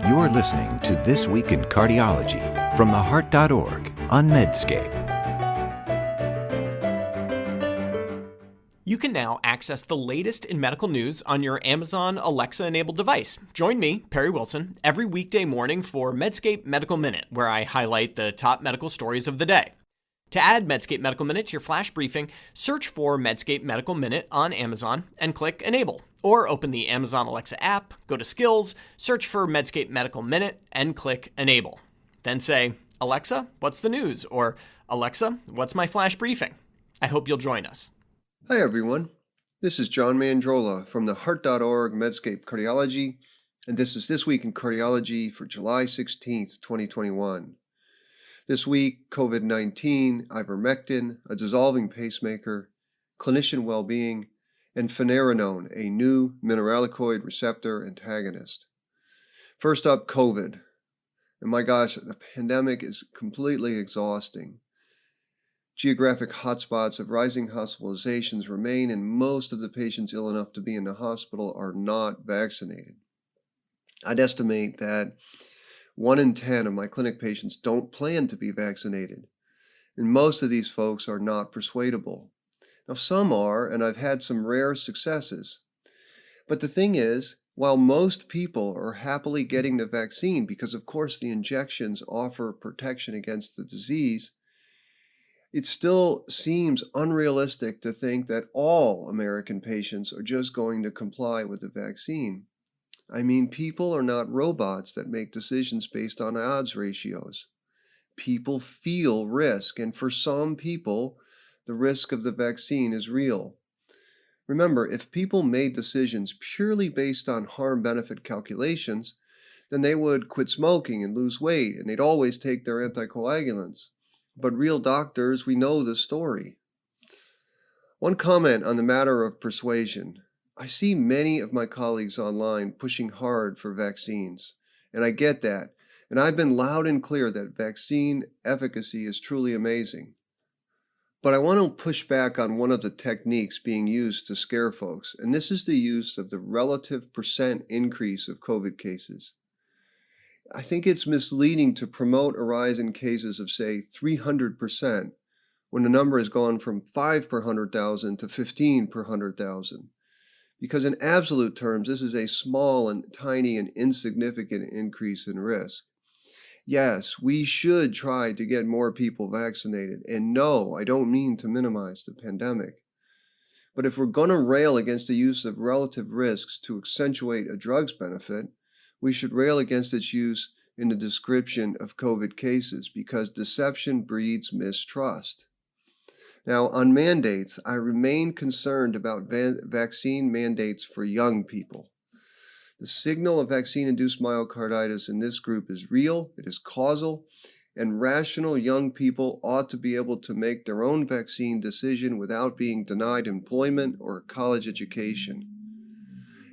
You're listening to This Week in Cardiology from theheart.org on Medscape. You can now access the latest in medical news on your Amazon Alexa-enabled device. Join me, Perry Wilson, every weekday morning for Medscape Medical Minute, where I highlight the top medical stories of the day. To add Medscape Medical Minute to your flash briefing, search for Medscape Medical Minute on Amazon and click Enable. Or open the Amazon Alexa app, go to Skills, search for Medscape Medical Minute, and click Enable. Then say, Alexa, what's the news? Or Alexa, what's my flash briefing? I hope you'll join us. Hi everyone, this is John Mandrola from theheart.org Medscape Cardiology, and this is This Week in Cardiology for July 16th, 2021. This week, COVID-19, Ivermectin, a dissolving pacemaker, Clinician Well-Being, and finerenone, a new mineralocorticoid receptor antagonist. First up, COVID. And my gosh, the pandemic is completely exhausting. Geographic hotspots of rising hospitalizations remain, and most of the patients ill enough to be in the hospital are not vaccinated. I'd estimate that 1 in 10 of my clinic patients don't plan to be vaccinated, and most of these folks are not persuadable. Now, some are, and I've had some rare successes. But the thing is, while most people are happily getting the vaccine because, of course, the injections offer protection against the disease, it still seems unrealistic to think that all American patients are just going to comply with the vaccine. I mean, people are not robots that make decisions based on odds ratios. People feel risk, and for some people, the risk of the vaccine is real. Remember, if people made decisions purely based on harm-benefit calculations, then they would quit smoking and lose weight, and they'd always take their anticoagulants. But real doctors, we know the story. One comment on the matter of persuasion. I see many of my colleagues online pushing hard for vaccines, and I get that. And I've been loud and clear that vaccine efficacy is truly amazing. But I want to push back on one of the techniques being used to scare folks, and this is the use of the relative percent increase of COVID cases. I think it's misleading to promote a rise in cases of, say, 300% when the number has gone from 5 per 100,000 to 15 per 100,000. Because in absolute terms, this is a small and tiny and insignificant increase in risk. Yes, we should try to get more people vaccinated. And no, I don't mean to minimize the pandemic. But if we're going to rail against the use of relative risks to accentuate a drug's benefit, we should rail against its use in the description of COVID cases, because deception breeds mistrust. Now, on mandates, I remain concerned about vaccine mandates for young people. The signal of vaccine-induced myocarditis in this group is real, it is causal, and rational young people ought to be able to make their own vaccine decision without being denied employment or a college education.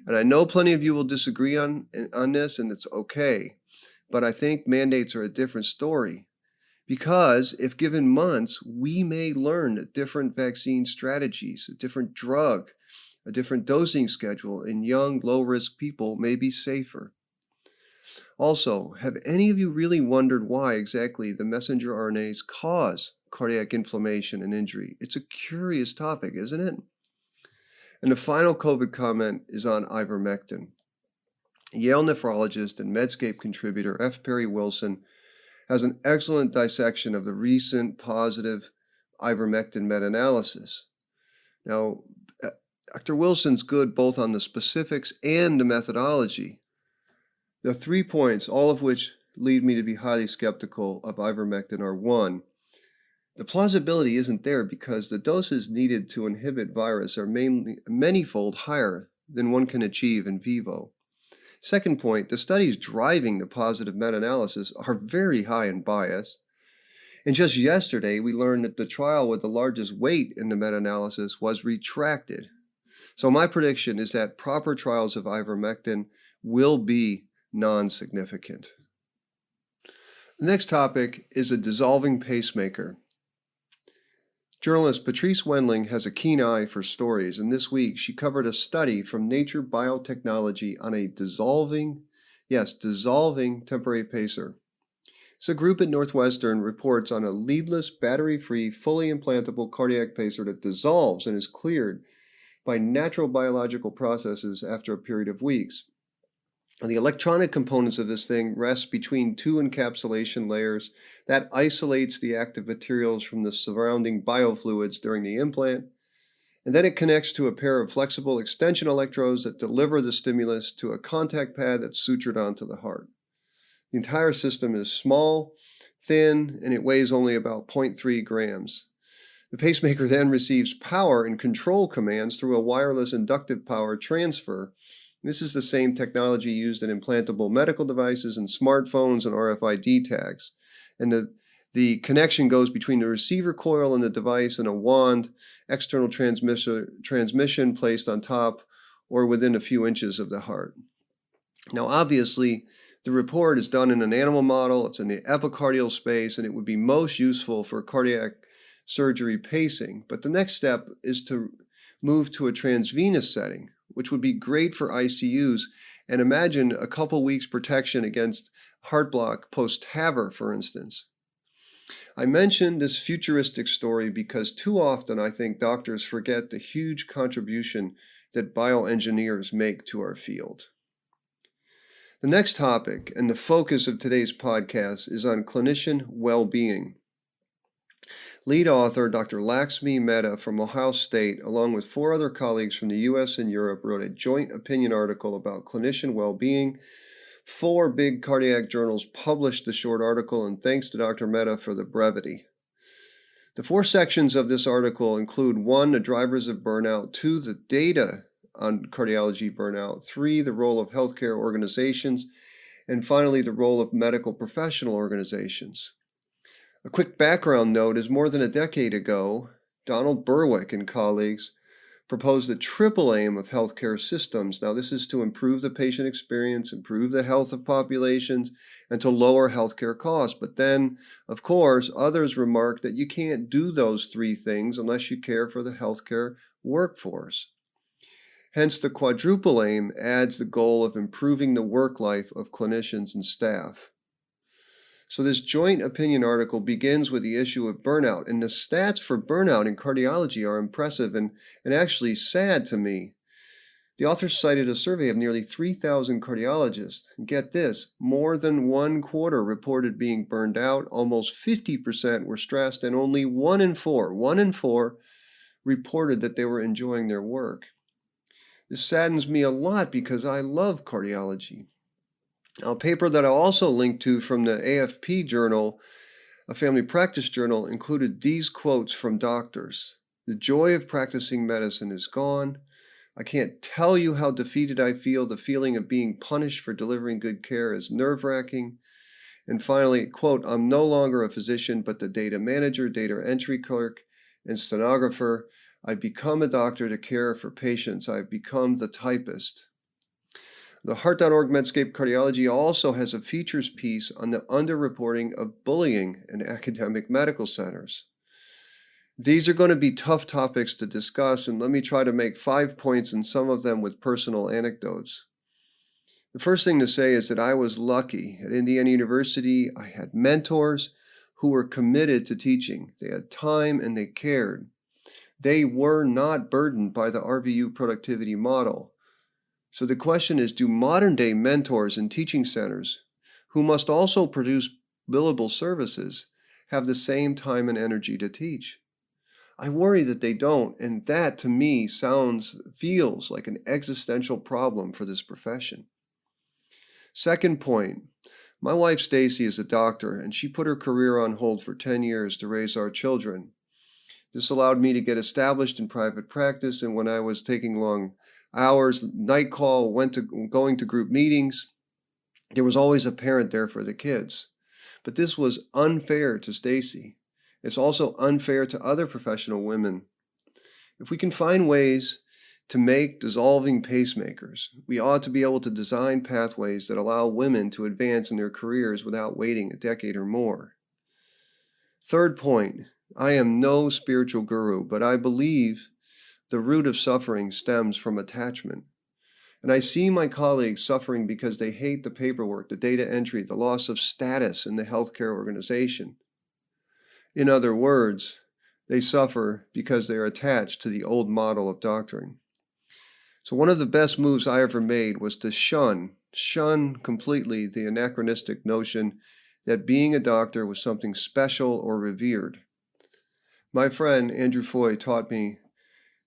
And I know plenty of you will disagree on this, and it's okay, but I think mandates are a different story. Because if given months, we may learn different vaccine strategies, a different drug, a different dosing schedule in young, low-risk people may be safer. Also, have any of you really wondered why exactly the messenger RNAs cause cardiac inflammation and injury? It's a curious topic, isn't it? And the final COVID comment is on ivermectin. Yale nephrologist and Medscape contributor F. Perry Wilson has an excellent dissection of the recent positive ivermectin meta-analysis. Now, Dr. Wilson's good both on the specifics and the methodology. The 3 points, all of which lead me to be highly skeptical of ivermectin, are: 1, the plausibility isn't there because the doses needed to inhibit virus are manyfold higher than one can achieve in vivo. Second point, the studies driving the positive meta-analysis are very high in bias. And just yesterday, we learned that the trial with the largest weight in the meta-analysis was retracted. So my prediction is that proper trials of ivermectin will be non-significant. The next topic is a dissolving pacemaker. Journalist Patrice Wendling has a keen eye for stories, and this week she covered a study from Nature Biotechnology on a dissolving Yes, Dissolving Temporary Pacer. So a group at Northwestern reports on a leadless, battery-free, fully implantable cardiac pacer that dissolves and is cleared by natural biological processes after a period of weeks. And the electronic components of this thing rest between two encapsulation layers that isolates the active materials from the surrounding biofluids during the implant. And then it connects to a pair of flexible extension electrodes that deliver the stimulus to a contact pad that's sutured onto the heart. The entire system is small, thin, and it weighs only about 0.3 grams. The pacemaker then receives power and control commands through a wireless inductive power transfer. This is the same technology used in implantable medical devices and smartphones and RFID tags. And the connection goes between the receiver coil and the device and a wand, external transmission placed on top or within a few inches of the heart. Now, obviously, the report is done in an animal model. It's in the epicardial space, and it would be most useful for cardiac surgery pacing. But the next step is to move to a transvenous setting, which would be great for ICUs. And imagine a couple weeks protection against heart block post-TAVR, for instance. I mentioned this futuristic story because too often I think doctors forget the huge contribution that bioengineers make to our field. The next topic and the focus of today's podcast is on clinician well-being. Lead author Dr. Laxmi Mehta from Ohio State, along with 4 other colleagues from the US and Europe, wrote a joint opinion article about clinician well-being. 4 big cardiac journals published the short article, and thanks to Dr. Mehta for the brevity. The 4 sections of this article include 1, the drivers of burnout, 2, the data on cardiology burnout, 3, the role of healthcare organizations, and finally, the role of medical professional organizations. A quick background note is more than a decade ago, Donald Berwick and colleagues proposed the triple aim of healthcare systems. Now, this is to improve the patient experience, improve the health of populations, and to lower healthcare costs. But then, of course, others remarked that you can't do those 3 things unless you care for the healthcare workforce. Hence, the quadruple aim adds the goal of improving the work life of clinicians and staff. So this joint opinion article begins with the issue of burnout, and the stats for burnout in cardiology are impressive and actually sad to me. The authors cited a survey of nearly 3,000 cardiologists. And get this, more than 1/4 reported being burned out, almost 50% were stressed, and only 1 in 4 reported that they were enjoying their work. This saddens me a lot because I love cardiology. A paper that I also linked to from the AFP journal, a family practice journal, included these quotes from doctors. "The joy of practicing medicine is gone. I can't tell you how defeated I feel. The feeling of being punished for delivering good care is nerve-wracking." And finally, quote, "I'm no longer a physician, but the data manager, data entry clerk, and stenographer. I've become a doctor to care for patients. I've become the typist." The Heart.org Medscape Cardiology also has a features piece on the underreporting of bullying in academic medical centers. These are going to be tough topics to discuss, and let me try to make 5 points, and some of them with personal anecdotes. The first thing to say is that I was lucky. At Indiana University, I had mentors who were committed to teaching. They had time and they cared. They were not burdened by the RVU productivity model. So the question is, do modern-day mentors in teaching centers, who must also produce billable services, have the same time and energy to teach? I worry that they don't, and that to me feels like an existential problem for this profession. Second point, my wife Stacy is a doctor, and she put her career on hold for 10 years to raise our children. This allowed me to get established in private practice, and when I was taking long hours, night call, going to group meetings, there was always a parent there for the kids. But this was unfair to Stacy. It's also unfair to other professional women. If we can find ways to make dissolving pacemakers, we ought to be able to design pathways that allow women to advance in their careers without waiting a decade or more. Third point, I am no spiritual guru, but I believe the root of suffering stems from attachment. And I see my colleagues suffering because they hate the paperwork, the data entry, the loss of status in the healthcare organization. In other words, they suffer because they are attached to the old model of doctoring. So one of the best moves I ever made was to shun completely the anachronistic notion that being a doctor was something special or revered. My friend Andrew Foy taught me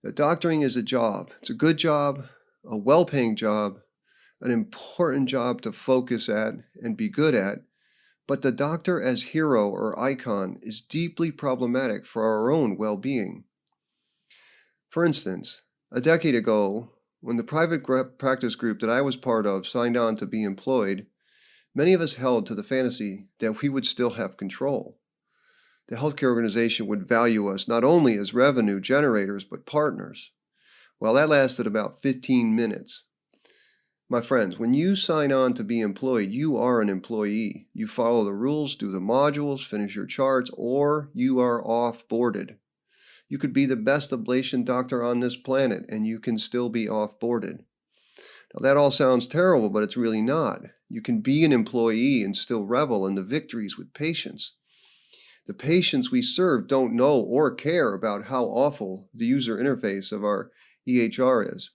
that doctoring is a job. It's a good job, a well-paying job, an important job to focus at and be good at, but the doctor as hero or icon is deeply problematic for our own well-being. For instance, a decade ago, when the private practice group that I was part of signed on to be employed, many of us held to the fantasy that we would still have control. The healthcare organization would value us not only as revenue generators, but partners. Well, that lasted about 15 minutes. My friends, when you sign on to be employed, you are an employee. You follow the rules, do the modules, finish your charts, or you are off-boarded. You could be the best ablation doctor on this planet, and you can still be off-boarded. Now, that all sounds terrible, but it's really not. You can be an employee and still revel in the victories with patients. The patients we serve don't know or care about how awful the user interface of our EHR is.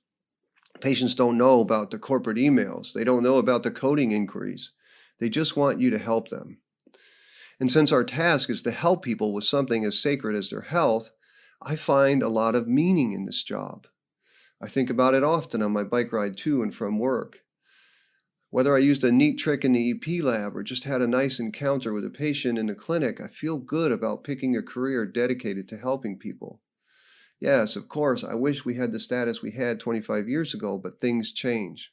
Patients don't know about the corporate emails. They don't know about the coding inquiries. They just want you to help them. And since our task is to help people with something as sacred as their health, I find a lot of meaning in this job. I think about it often on my bike ride to and from work. Whether I used a neat trick in the EP lab or just had a nice encounter with a patient in the clinic, I feel good about picking a career dedicated to helping people. Yes, of course, I wish we had the status we had 25 years ago, but things change.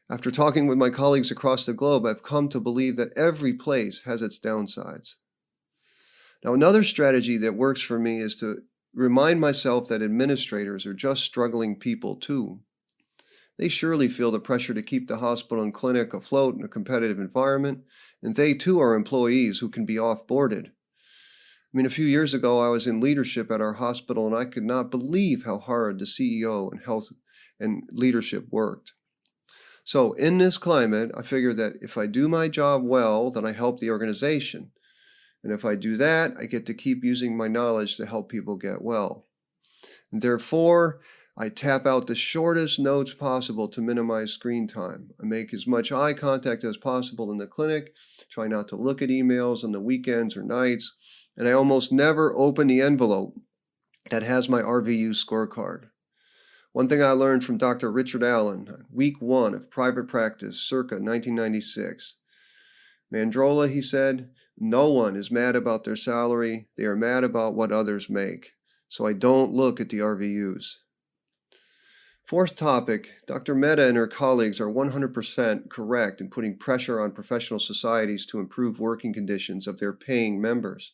After talking with my colleagues across the globe, I've come to believe that every place has its downsides. Now, another strategy that works for me is to remind myself that administrators are just struggling people too. They surely feel the pressure to keep the hospital and clinic afloat in a competitive environment, and they too are employees who can be off-boarded. I mean, a few years ago, I was in leadership at our hospital, and I could not believe how hard the CEO and health and leadership worked. So in this climate, I figured that if I do my job well, then I help the organization. And if I do that, I get to keep using my knowledge to help people get well. And therefore, I tap out the shortest notes possible to minimize screen time. I make as much eye contact as possible in the clinic, try not to look at emails on the weekends or nights, and I almost never open the envelope that has my RVU scorecard. One thing I learned from Dr. Richard Allen, week 1 of private practice, circa 1996. Mandrola, he said, no one is mad about their salary, they are mad about what others make. So I don't look at the RVUs. Fourth topic, Dr. Mehta and her colleagues are 100% correct in putting pressure on professional societies to improve working conditions of their paying members.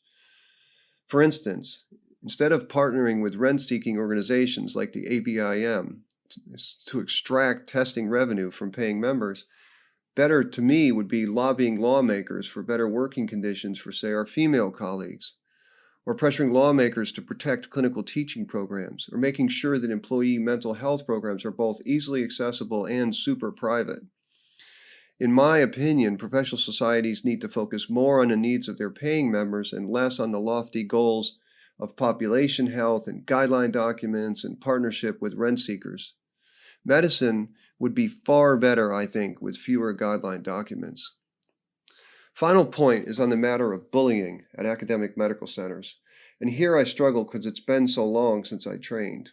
For instance, instead of partnering with rent-seeking organizations like the ABIM to extract testing revenue from paying members, better to me would be lobbying lawmakers for better working conditions for, say, our female colleagues, or pressuring lawmakers to protect clinical teaching programs, or making sure that employee mental health programs are both easily accessible and super private. In my opinion, professional societies need to focus more on the needs of their paying members and less on the lofty goals of population health and guideline documents and partnership with rent seekers. Medicine would be far better, I think, with fewer guideline documents. Final point is on the matter of bullying at academic medical centers. And here I struggle because it's been so long since I trained.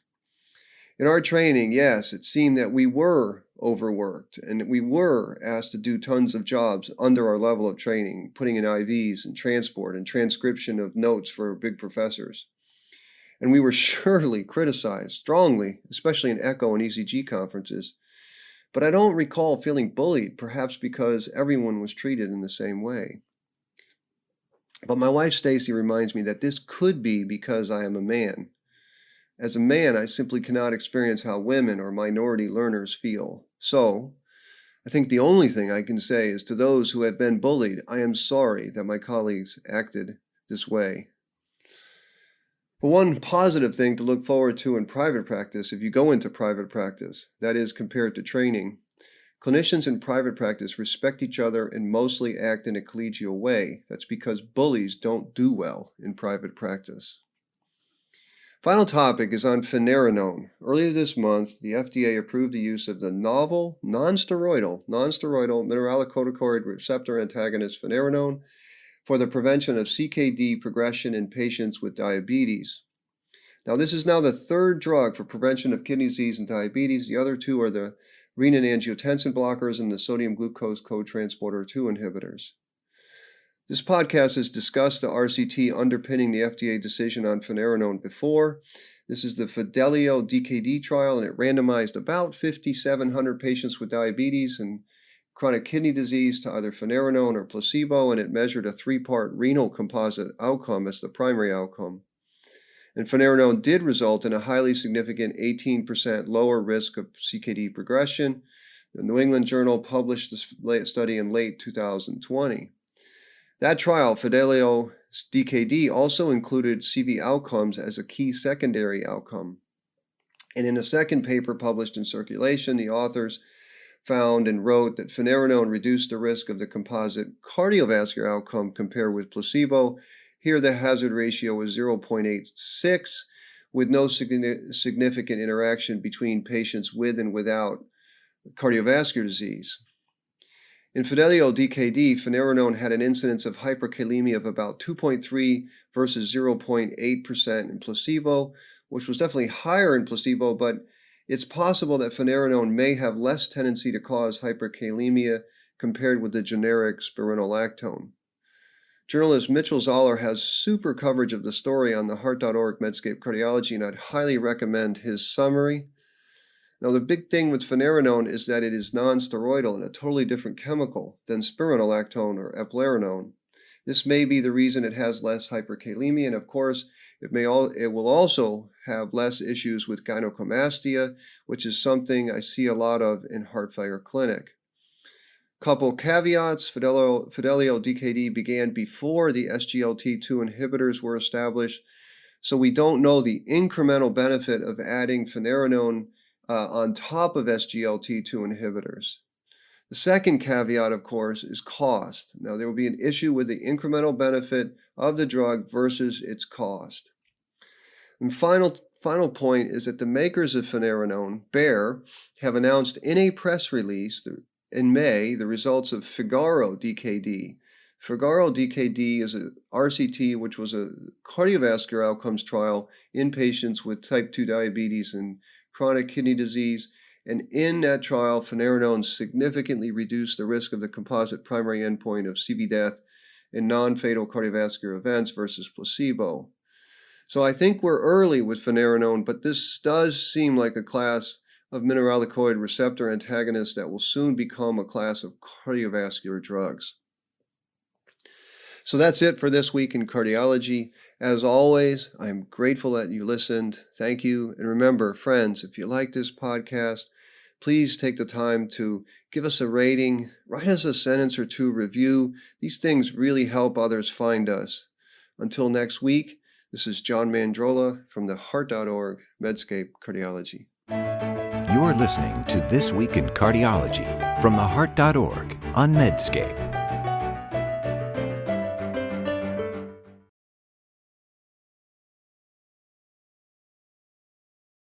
In our training, yes, it seemed that we were overworked and we were asked to do tons of jobs under our level of training, putting in IVs and transport and transcription of notes for big professors. And we were surely criticized strongly, especially in echo and ECG conferences. But I don't recall feeling bullied, perhaps because everyone was treated in the same way. But my wife Stacy reminds me that this could be because I am a man. As a man, I simply cannot experience how women or minority learners feel. So, I think the only thing I can say is to those who have been bullied, I am sorry that my colleagues acted this way. But one positive thing to look forward to in private practice, if you go into private practice, that is compared to training, clinicians in private practice respect each other and mostly act in a collegial way. That's because bullies don't do well in private practice. Final topic is on finerenone. Earlier this month, the FDA approved the use of the novel non-steroidal mineralocorticoid receptor antagonist finerenone for the prevention of CKD progression in patients with diabetes. Now, this is now the third drug for prevention of kidney disease and diabetes. The other two are the renin-angiotensin blockers and the sodium glucose cotransporter 2 inhibitors. This podcast has discussed the RCT underpinning the FDA decision on finerenone before. This is the Fidelio DKD trial, and it randomized about 5,700 patients with diabetes and chronic kidney disease to either finerenone or placebo, and it measured a 3-part renal composite outcome as the primary outcome. And finerenone did result in a highly significant 18% lower risk of CKD progression. The New England Journal published this study in late 2020. That trial, Fidelio DKD, also included CV outcomes as a key secondary outcome. And in a second paper published in Circulation, the authors found and wrote that finerenone reduced the risk of the composite cardiovascular outcome compared with placebo. Here, the hazard ratio was 0.86, with no significant interaction between patients with and without cardiovascular disease. In Fidelio DKD, finerenone had an incidence of hyperkalemia of about 2.3 versus 0.8% in placebo, which was definitely higher in placebo, but it's possible that finerenone may have less tendency to cause hyperkalemia compared with the generic spironolactone. Journalist Mitchell Zoller has super coverage of the story on the Heart.org Medscape Cardiology, and I'd highly recommend his summary. Now, the big thing with finerenone is that it is non-steroidal and a totally different chemical than spironolactone or eplerenone. This may be the reason it has less hyperkalemia, and of course, it will also have less issues with gynecomastia, which is something I see a lot of in heart failure clinic. Couple caveats: Fidelio DKD began before the SGLT2 inhibitors were established, so we don't know the incremental benefit of adding finerenone on top of SGLT2 inhibitors. The second caveat, of course, is cost. Now, there will be an issue with the incremental benefit of the drug versus its cost. And final point is that the makers of finerenone, Bayer, have announced in a press release in May the results of Figaro DKD. Figaro DKD is a RCT, which was a cardiovascular outcomes trial in patients with type 2 diabetes and chronic kidney disease, and in that trial, finerenone significantly reduced the risk of the composite primary endpoint of CV death and non-fatal cardiovascular events versus placebo. So I think we're early with finerenone, but this does seem like a class of mineralocorticoid receptor antagonists that will soon become a class of cardiovascular drugs. So that's it for this week in cardiology. As always, I'm grateful that you listened. Thank you. And remember, friends, if you like this podcast, please take the time to give us a rating, write us a sentence or two review. These things really help others find us. Until next week, this is John Mandrola from the Heart.org Medscape Cardiology. You're listening to This Week in Cardiology from the Heart.org on Medscape.